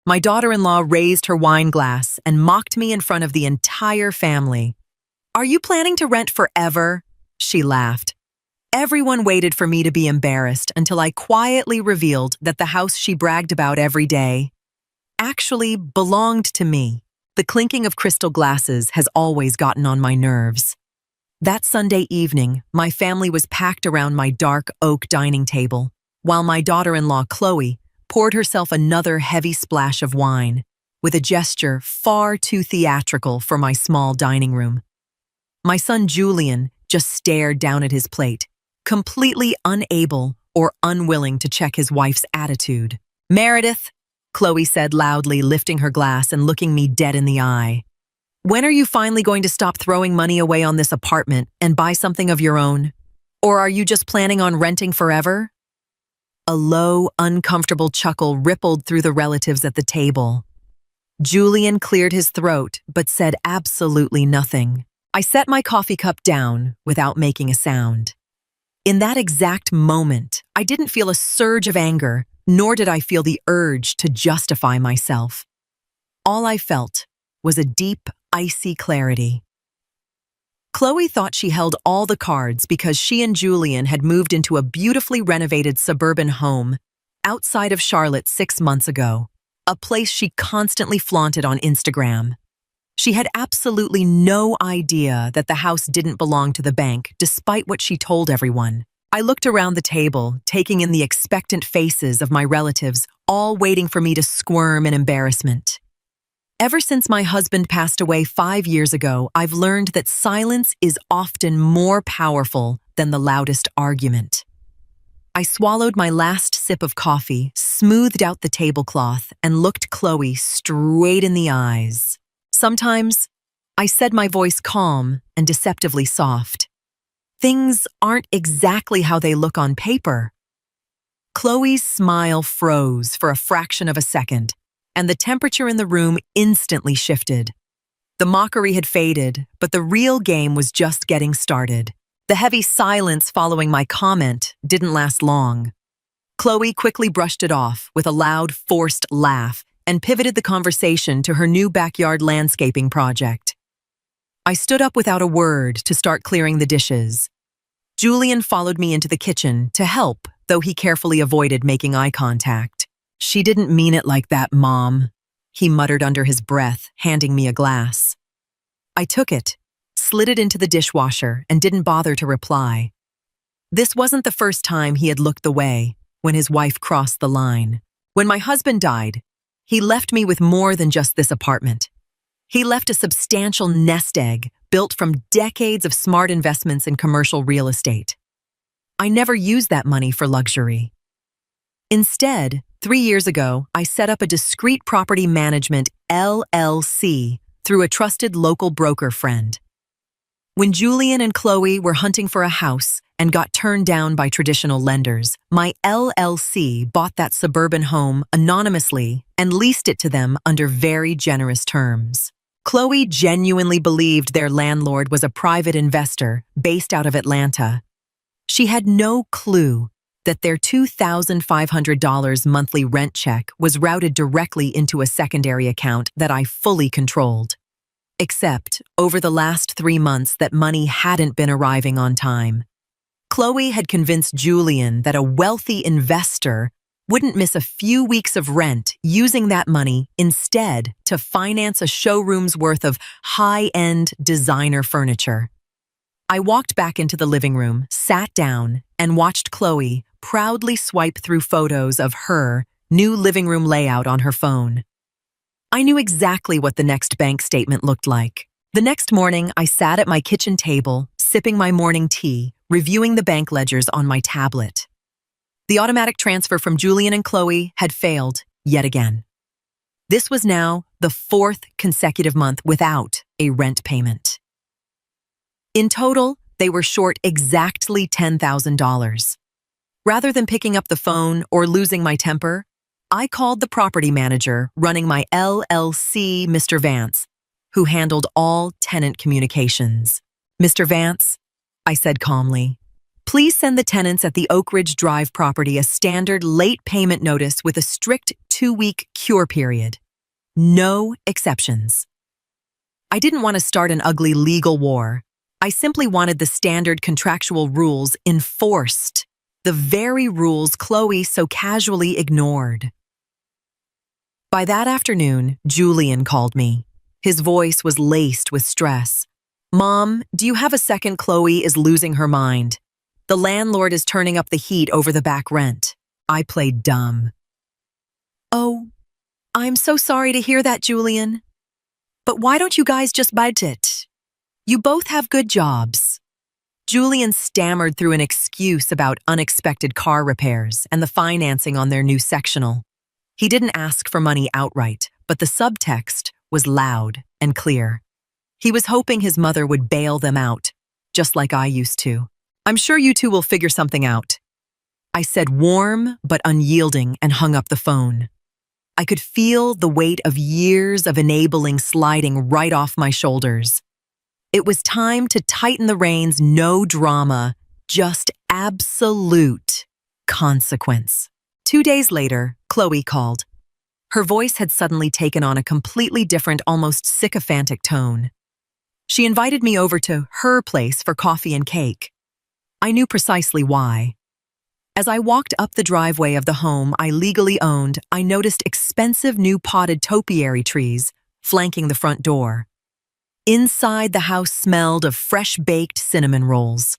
My daughter-in-law raised her wine glass and mocked me in front of the entire family. "Are you planning to rent forever?" she laughed. Everyone waited for me to be embarrassed until I quietly revealed that the house she bragged about every day actually belonged to me. The clinking of crystal glasses has always gotten on my nerves. That Sunday evening, my family was packed around my dark oak dining table, while my daughter-in-law, Chloe, poured herself another heavy splash of wine, with a gesture far too theatrical for my small dining room. My son, Julian, just stared down at his plate, completely unable or unwilling to check his wife's attitude. "Meredith," Chloe said loudly, lifting her glass and looking me dead in the eye. "When are you finally going to stop throwing money away on this apartment and buy something of your own? Or are you just planning on renting forever?" A low, uncomfortable chuckle rippled through the relatives at the table. Julian cleared his throat but said absolutely nothing. I set my coffee cup down without making a sound. In that exact moment, I didn't feel a surge of anger, nor did I feel the urge to justify myself. All I felt was a deep, icy clarity. Chloe thought she held all the cards because she and Julian had moved into a beautifully renovated suburban home outside of Charlotte 6 months ago, a place she constantly flaunted on Instagram. She had absolutely no idea that the house didn't belong to the bank, despite what she told everyone. I looked around the table, taking in the expectant faces of my relatives, all waiting for me to squirm in embarrassment. Ever since my husband passed away 5 years ago, I've learned that silence is often more powerful than the loudest argument. I swallowed my last sip of coffee, smoothed out the tablecloth, and looked Chloe straight in the eyes. Sometimes, I said, my voice calm and deceptively soft, "Things aren't exactly how they look on paper." Chloe's smile froze for a fraction of a second, and the temperature in the room instantly shifted. The mockery had faded, but the real game was just getting started. The heavy silence following my comment didn't last long. Chloe quickly brushed it off with a loud, forced laugh and pivoted the conversation to her new backyard landscaping project. I stood up without a word to start clearing the dishes. Julian followed me into the kitchen to help, though he carefully avoided making eye contact. "She didn't mean it like that, Mom," he muttered under his breath, handing me a glass. I took it, slid it into the dishwasher, and didn't bother to reply. This wasn't the first time he had looked the way when his wife crossed the line. When my husband died, he left me with more than just this apartment. He left a substantial nest egg built from decades of smart investments in commercial real estate. I never used that money for luxury. Instead, 3 years ago, I set up a discreet property management LLC through a trusted local broker friend. When Julian and Chloe were hunting for a house and got turned down by traditional lenders, my LLC bought that suburban home anonymously and leased it to them under very generous terms. Chloe genuinely believed their landlord was a private investor based out of Atlanta. She had no clue that their $2,500 monthly rent check was routed directly into a secondary account that I fully controlled. Except, over the last 3 months, that money hadn't been arriving on time. Chloe had convinced Julian that a wealthy investor wouldn't miss a few weeks of rent, using that money instead to finance a showroom's worth of high-end designer furniture. I walked back into the living room, sat down, and watched Chloe proudly swipe through photos of her new living room layout on her phone. I knew exactly what the next bank statement looked like. The next morning, I sat at my kitchen table, sipping my morning tea, reviewing the bank ledgers on my tablet. The automatic transfer from Julian and Chloe had failed yet again. This was now the 4th consecutive month without a rent payment. In total, they were short exactly $10,000. Rather than picking up the phone or losing my temper, I called the property manager running my LLC, Mr. Vance, who handled all tenant communications. "Mr. Vance," I said calmly, "please send the tenants at the Oak Ridge Drive property a standard late payment notice with a strict 2-week cure period. No exceptions. I didn't want to start an ugly legal war. I simply wanted the standard contractual rules enforced, the very rules Chloe so casually ignored. By that afternoon, Julian called me. His voice was laced with stress. "Mom, do you have a second? Chloe is losing her mind. The landlord is turning up the heat over the back rent." I played dumb. "Oh, I'm so sorry to hear that, Julian. But why don't you guys just budge it? You both have good jobs." Julian stammered through an excuse about unexpected car repairs and the financing on their new sectional. He didn't ask for money outright, but the subtext was loud and clear. He was hoping his mother would bail them out, just like I used to. "I'm sure you two will figure something out," I said, warm but unyielding, and hung up the phone. I could feel the weight of years of enabling sliding right off my shoulders. It was time to tighten the reins. No drama, just absolute consequence. 2 days later, Chloe called. Her voice had suddenly taken on a completely different, almost sycophantic tone. She invited me over to her place for coffee and cake. I knew precisely why. As I walked up the driveway of the home I legally owned, I noticed expensive new potted topiary trees flanking the front door. Inside, the house smelled of fresh-baked cinnamon rolls.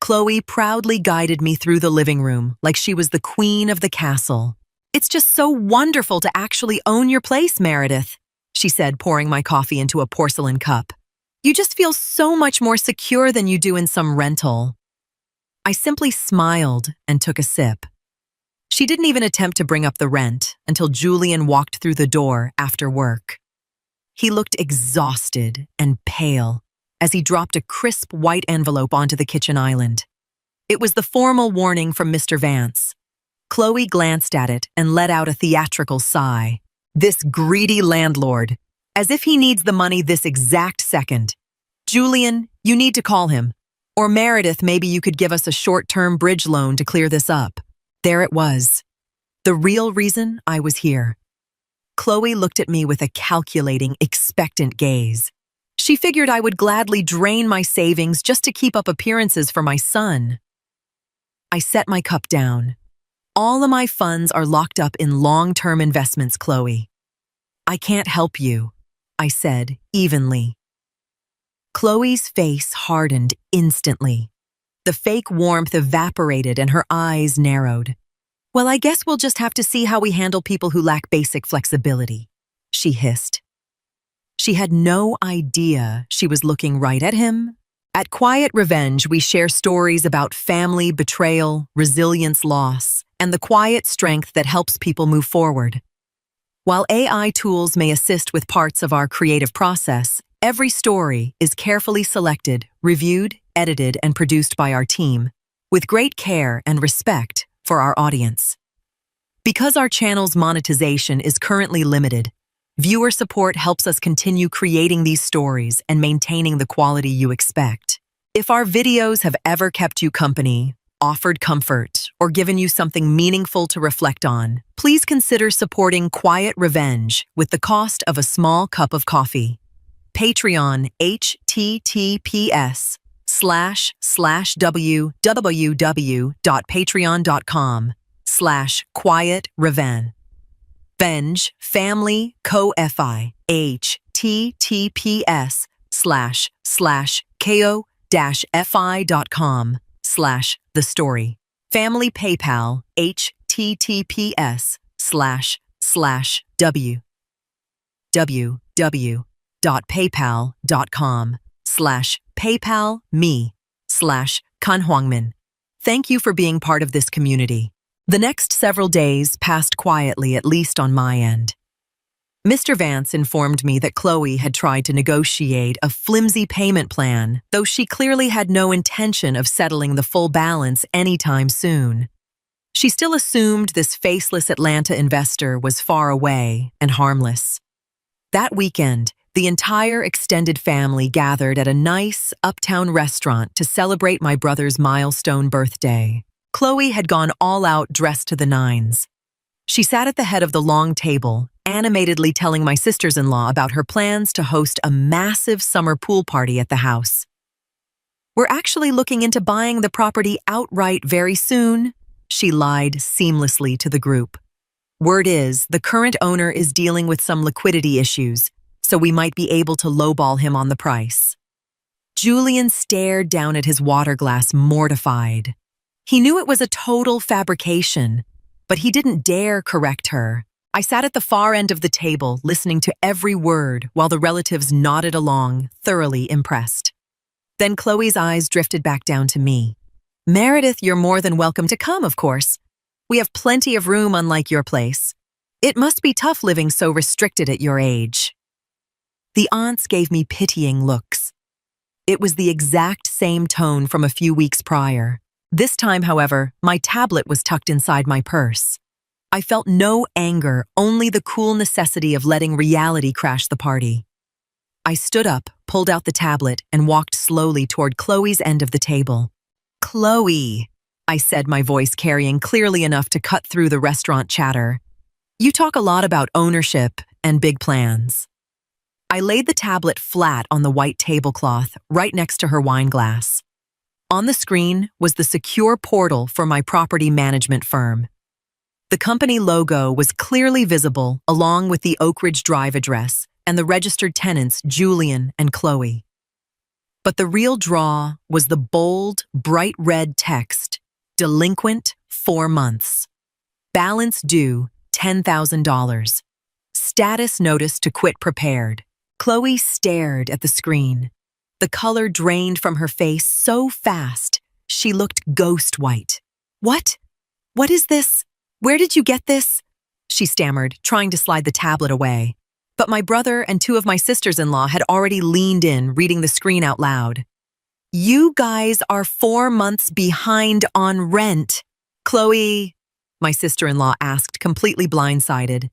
Chloe proudly guided me through the living room like she was the queen of the castle. "It's just so wonderful to actually own your place, Meredith," she said, pouring my coffee into a porcelain cup. "You just feel so much more secure than you do in some rental." I simply smiled and took a sip. She didn't even attempt to bring up the rent until Julian walked through the door after work. He looked exhausted and pale as he dropped a crisp white envelope onto the kitchen island. It was the formal warning from Mr. Vance. Chloe glanced at it and let out a theatrical sigh. "This greedy landlord, as if he needs the money this exact second. Julian, you need to call him. Or Meredith, maybe you could give us a short-term bridge loan to clear this up." There it was. The real reason I was here. Chloe looked at me with a calculating, expectant gaze. She figured I would gladly drain my savings just to keep up appearances for my son. I set my cup down. "All of my funds are locked up in long-term investments, Chloe. I can't help you," I said evenly. Chloe's face hardened instantly. The fake warmth evaporated and her eyes narrowed. "Well, I guess we'll just have to see how we handle people who lack basic flexibility," she hissed. She had no idea she was looking right at him. At Quiet Revenge, we share stories about family, betrayal, resilience, loss, and the quiet strength that helps people move forward. While AI tools may assist with parts of our creative process, every story is carefully selected, reviewed, edited, and produced by our team, with great care and respect for our audience. Because our channel's monetization is currently limited, viewer support helps us continue creating these stories and maintaining the quality you expect. If our videos have ever kept you company, offered comfort, or given you something meaningful to reflect on, please consider supporting Quiet Revenge with the cost of a small cup of coffee. Patreon, https://www.patreon.com/quietrevenge. Venge, family, co-fi, https://ko-fi.com/the story. Family PayPal, https://www.paypal.com/paypalme/Kanhuangmin. Thank you for being part of this community. The next several days passed quietly, at least on my end. Mr. Vance informed me that Chloe had tried to negotiate a flimsy payment plan, though she clearly had no intention of settling the full balance anytime soon. She still assumed this faceless Atlanta investor was far away and harmless. That weekend, the entire extended family gathered at a nice, uptown restaurant to celebrate my brother's milestone birthday. Chloe had gone all out, dressed to the nines. She sat at the head of the long table, animatedly telling my sisters-in-law about her plans to host a massive summer pool party at the house. "We're actually looking into buying the property outright very soon," she lied seamlessly to the group. "Word is, the current owner is dealing with some liquidity issues, so we might be able to lowball him on the price." Julian stared down at his water glass, mortified. He knew it was a total fabrication, but he didn't dare correct her. I sat at the far end of the table, listening to every word while the relatives nodded along, thoroughly impressed. Then Chloe's eyes drifted back down to me. "Meredith, you're more than welcome to come, of course. We have plenty of room, unlike your place. It must be tough living so restricted at your age." The aunts gave me pitying looks. It was the exact same tone from a few weeks prior. This time, however, my tablet was tucked inside my purse. I felt no anger, only the cool necessity of letting reality crash the party. I stood up, pulled out the tablet, and walked slowly toward Chloe's end of the table. "Chloe," I said, my voice carrying clearly enough to cut through the restaurant chatter. "You talk a lot about ownership and big plans." I laid the tablet flat on the white tablecloth, right next to her wine glass. On the screen was the secure portal for my property management firm. The company logo was clearly visible, along with the Oak Ridge Drive address and the registered tenants Julian and Chloe. But the real draw was the bold, bright red text, "Delinquent 4 months. Balance due $10,000. Status notice to quit prepared." Chloe stared at the screen. The color drained from her face so fast, she looked ghost white. "What? What is this? Where did you get this?" she stammered, trying to slide the tablet away. But my brother and 2 of my sisters-in-law had already leaned in, reading the screen out loud. "You guys are 4 months behind on rent." "Chloe," my sister-in-law asked, completely blindsided.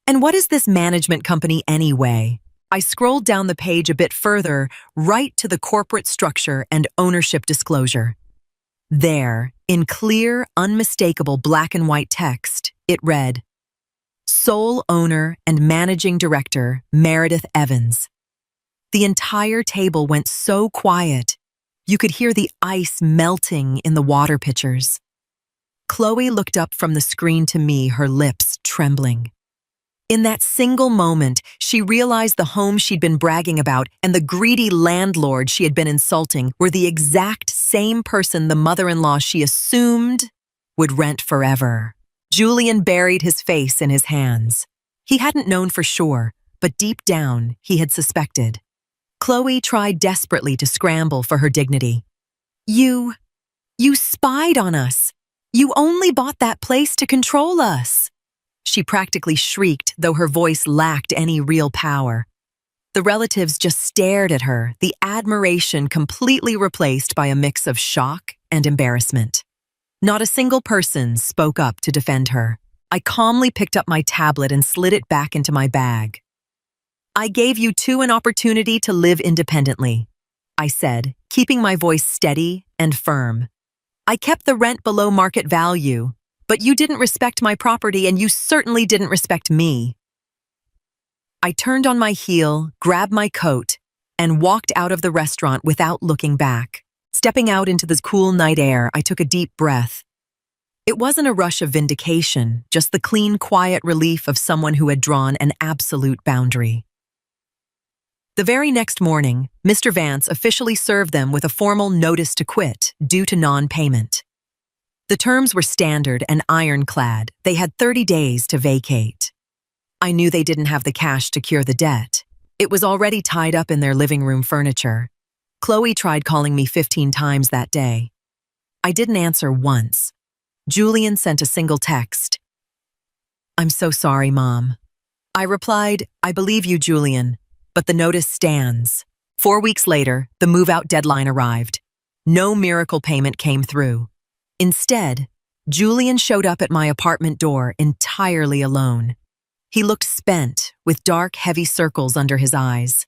"And what is this management company anyway?" I scrolled down the page a bit further, right to the corporate structure and ownership disclosure. There, in clear, unmistakable black and white text, it read, "Sole owner and managing director, Meredith Evans." The entire table went so quiet, you could hear the ice melting in the water pitchers. Chloe looked up from the screen to me, her lips trembling. In that single moment, she realized the home she'd been bragging about and the greedy landlord she had been insulting were the exact same person the mother-in-law she assumed would rent forever. Julian buried his face in his hands. He hadn't known for sure, but deep down, he had suspected. Chloe tried desperately to scramble for her dignity. You spied on us. You only bought that place to control us." She practically shrieked, though her voice lacked any real power. The relatives just stared at her, the admiration completely replaced by a mix of shock and embarrassment. Not a single person spoke up to defend her. I calmly picked up my tablet and slid it back into my bag. "I gave you 2 an opportunity to live independently," I said, keeping my voice steady and firm. "I kept the rent below market value. But you didn't respect my property and you certainly didn't respect me." I turned on my heel, grabbed my coat, and walked out of the restaurant without looking back. Stepping out into the cool night air, I took a deep breath. It wasn't a rush of vindication, just the clean, quiet relief of someone who had drawn an absolute boundary. The very next morning, Mr. Vance officially served them with a formal notice to quit due to non-payment. The terms were standard and ironclad. They had 30 days to vacate. I knew they didn't have the cash to cure the debt. It was already tied up in their living room furniture. Chloe tried calling me 15 times that day. I didn't answer once. Julian sent a single text. "I'm so sorry, Mom." I replied, "I believe you, Julian, but the notice stands." 4 weeks later, the move-out deadline arrived. No miracle payment came through. Instead, Julian showed up at my apartment door entirely alone. He looked spent, with dark, heavy circles under his eyes.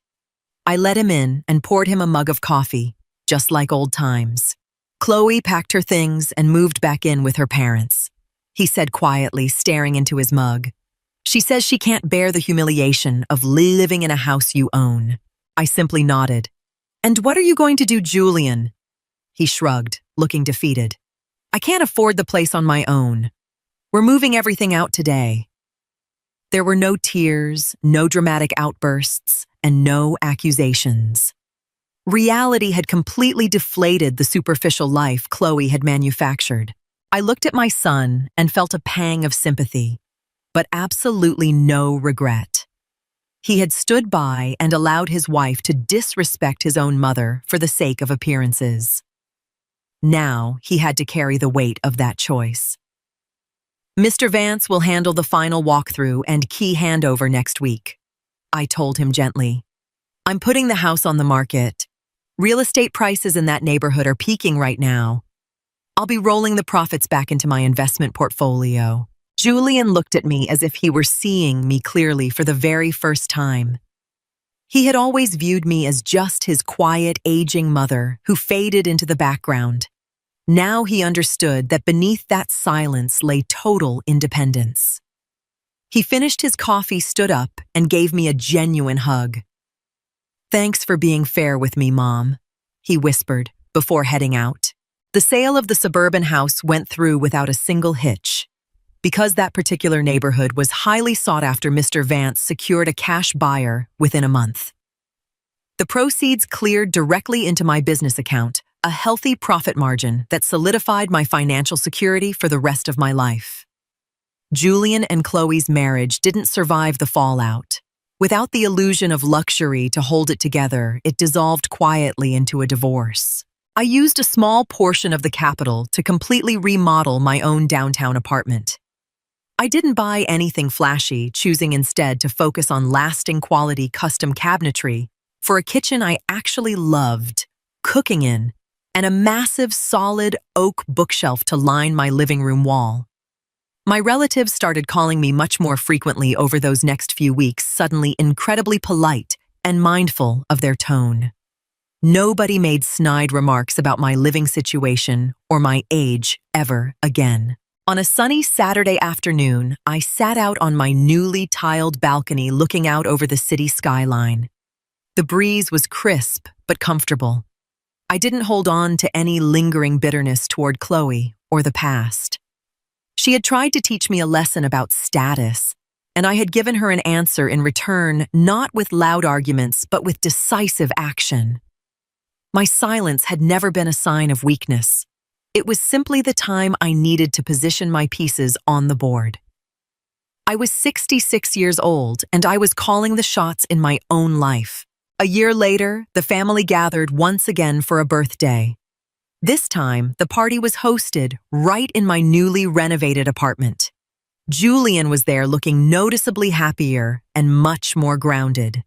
I let him in and poured him a mug of coffee, just like old times. Chloe packed her things and moved back in with her parents. he said quietly, staring into his mug. She says she can't bear the humiliation of living in a house you own. I simply nodded. And what are you going to do, Julian? He shrugged, looking defeated. I can't afford the place on my own. We're moving everything out today. There were no tears, no dramatic outbursts, and no accusations. Reality had completely deflated the superficial life Chloe had manufactured. I looked at my son and felt a pang of sympathy, but absolutely no regret. He had stood by and allowed his wife to disrespect his own mother for the sake of appearances. Now he had to carry the weight of that choice. Mr. Vance will handle the final walkthrough and key handover next week, I told him gently. I'm putting the house on the market. Real estate prices in that neighborhood are peaking right now. I'll be rolling the profits back into my investment portfolio. Julian looked at me as if he were seeing me clearly for the very first time. He had always viewed me as just his quiet, aging mother who faded into the background. Now he understood that beneath that silence lay total independence. He finished his coffee, stood up, and gave me a genuine hug. Thanks for being fair with me, Mom, he whispered before heading out. The sale of the suburban house went through without a single hitch. Because that particular neighborhood was highly sought after, Mr. Vance secured a cash buyer within a month. The proceeds cleared directly into my business account, a healthy profit margin that solidified my financial security for the rest of my life. Julian and Chloe's marriage didn't survive the fallout. Without the illusion of luxury to hold it together, it dissolved quietly into a divorce. I used a small portion of the capital to completely remodel my own downtown apartment. I didn't buy anything flashy, choosing instead to focus on lasting quality custom cabinetry for a kitchen I actually loved cooking in, and a massive solid oak bookshelf to line my living room wall. My relatives started calling me much more frequently over those next few weeks, suddenly incredibly polite and mindful of their tone. Nobody made snide remarks about my living situation or my age ever again. On a sunny Saturday afternoon, I sat out on my newly tiled balcony looking out over the city skyline. The breeze was crisp but comfortable. I didn't hold on to any lingering bitterness toward Chloe or the past. She had tried to teach me a lesson about status, and I had given her an answer in return, not with loud arguments, but with decisive action. My silence had never been a sign of weakness. It was simply the time I needed to position my pieces on the board. I was 66 years old, and I was calling the shots in my own life. A year later, the family gathered once again for a birthday. This time, the party was hosted right in my newly renovated apartment. Julian was there, looking noticeably happier and much more grounded.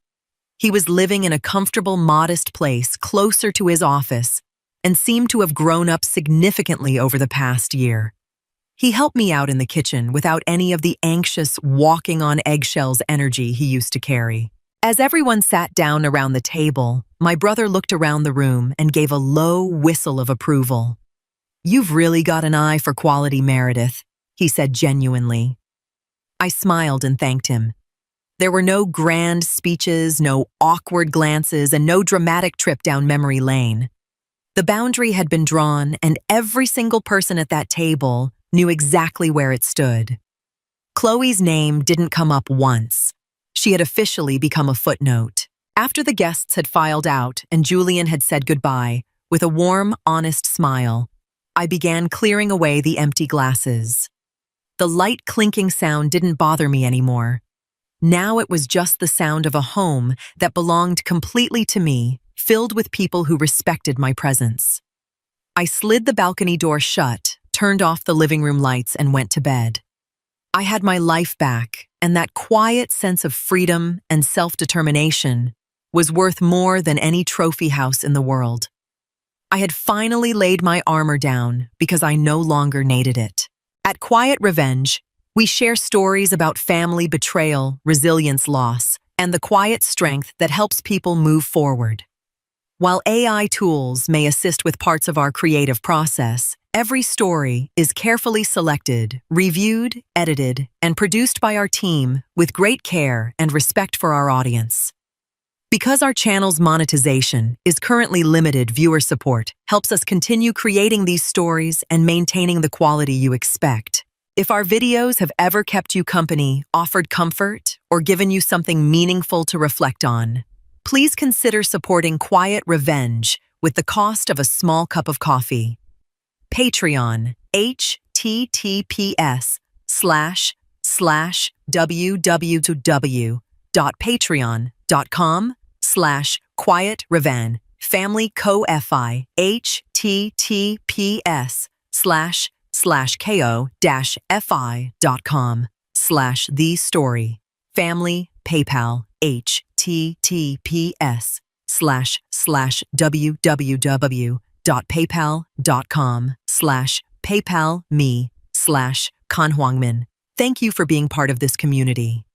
He was living in a comfortable, modest place closer to his office and seemed to have grown up significantly over the past year. He helped me out in the kitchen without any of the anxious, walking on eggshells energy he used to carry. As everyone sat down around the table, my brother looked around the room and gave a low whistle of approval. "You've really got an eye for quality, Meredith," he said genuinely. I smiled and thanked him. There were no grand speeches, no awkward glances, and no dramatic trip down memory lane. The boundary had been drawn, and every single person at that table knew exactly where it stood. Chloe's name didn't come up once. She had officially become a footnote. After the guests had filed out and Julian had said goodbye, with a warm, honest smile, I began clearing away the empty glasses. The light clinking sound didn't bother me anymore. Now it was just the sound of a home that belonged completely to me, filled with people who respected my presence. I slid the balcony door shut, turned off the living room lights, and went to bed. I had my life back, and that quiet sense of freedom and self-determination was worth more than any trophy house in the world. I had finally laid my armor down because I no longer needed it. At Quiet Revenge, we share stories about family betrayal, resilience, loss, and the quiet strength that helps people move forward. While AI tools may assist with parts of our creative process, Every story is carefully selected, reviewed, edited, and produced by our team with great care and respect for our audience. Because our channel's monetization is currently limited, viewer support helps us continue creating these stories and maintaining the quality you expect. If our videos have ever kept you company, offered comfort, or given you something meaningful to reflect on, please consider supporting Quiet Revenge with the cost of a small cup of coffee. Patreon, https://www.patreon.com/Quiet Revan, Family Co-Fi, https://ko-fi.com/the story. Family, PayPal, https://www.paypal.com/PayPalMe/Kanhuangmin. Thank you for being part of this community.